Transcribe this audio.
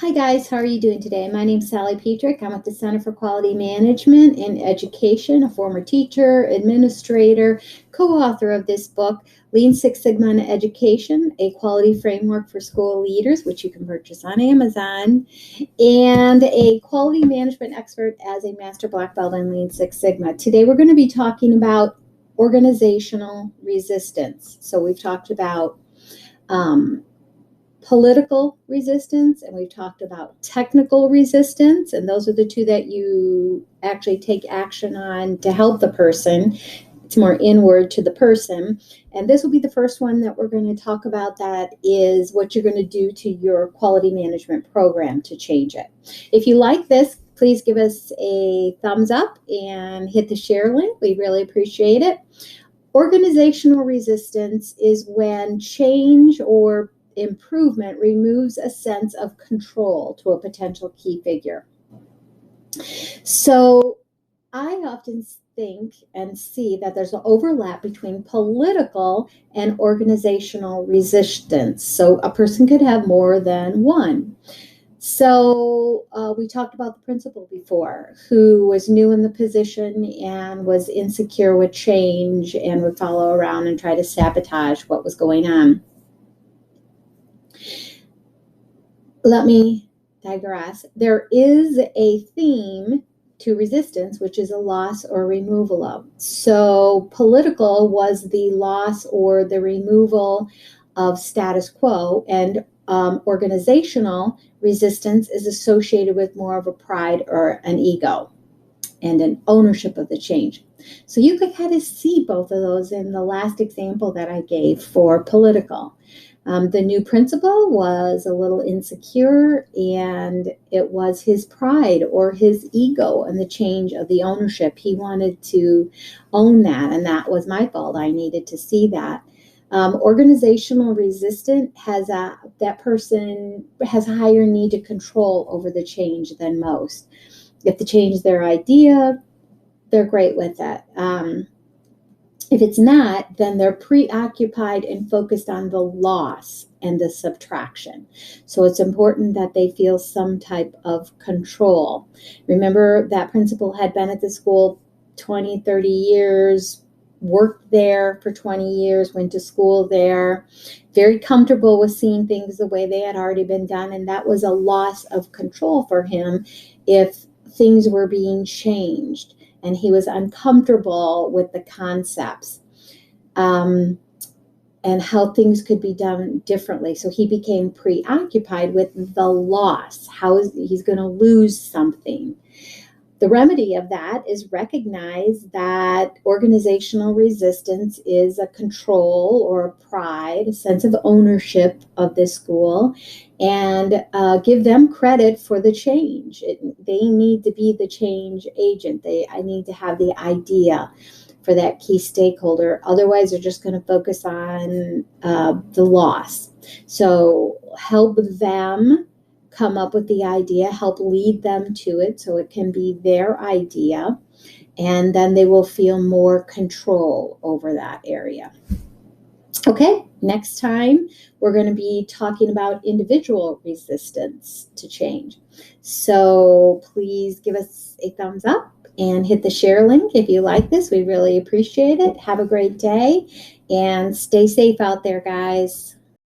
Hi guys, how are you doing today? My name's Sally Petrick. I'm with the Center for Quality Management in Education, a former teacher, administrator, co-author of this book, Lean Six Sigma in Education, a quality framework for school leaders, which you can purchase on Amazon, and a quality management expert as a master black belt in Lean Six Sigma. Today we're going to be talking about organizational resistance. So we've talked about political resistance, and we've talked about technical resistance, and those are the two that you actually take action on to help the person. It's more inward to the person, and this will be the first one that we're going to talk about. That is what you're going to do to your quality management program to change it. If you like this, please give us a thumbs up and hit the share link. We really appreciate it. Organizational resistance is when change or improvement removes a sense of control to a potential key figure. So I often think and see that there's an overlap between political and organizational resistance. So a person could have more than one. So we talked about the principal before, who was new in the position and was insecure with change and would follow around and try to sabotage what was going on. Let me digress. There is a theme to resistance, which is a loss or removal of. So political was the loss or the removal of status quo, and organizational resistance is associated with more of a pride or an ego and an ownership of the change. So you could kind of see both of those in the last example that I gave for political. The new principal was a little insecure, and it was his pride or his ego and the change of the ownership. He wanted to own that, and that was my fault. I needed to see that. Organizational resistant that person has a higher need to control over the change than most. If the change is their idea, they're great with it. If it's not, then they're preoccupied and focused on the loss and the subtraction. So it's important that they feel some type of control. Remember, that principal had been at the school 20, 30 years, worked there for 20 years, went to school there, very comfortable with seeing things the way they had already been done. And that was a loss of control for him if things were being changed. And he was uncomfortable with the concepts and how things could be done differently. So he became preoccupied with the loss, how he's going to lose something. The remedy of that is recognize that organizational resistance is a control or a pride, a sense of ownership of this school, and give them credit for the change. They need to be the change agent. I need to have the idea for that key stakeholder. Otherwise, they're just going to focus on the loss. So help them come up with the idea, help lead them to it so it can be their idea, and then they will feel more control over that area. Okay, next time we're going to be talking about individual resistance to change. So please give us a thumbs up and hit the share link if you like this. We really appreciate it. Have a great day and stay safe out there, guys.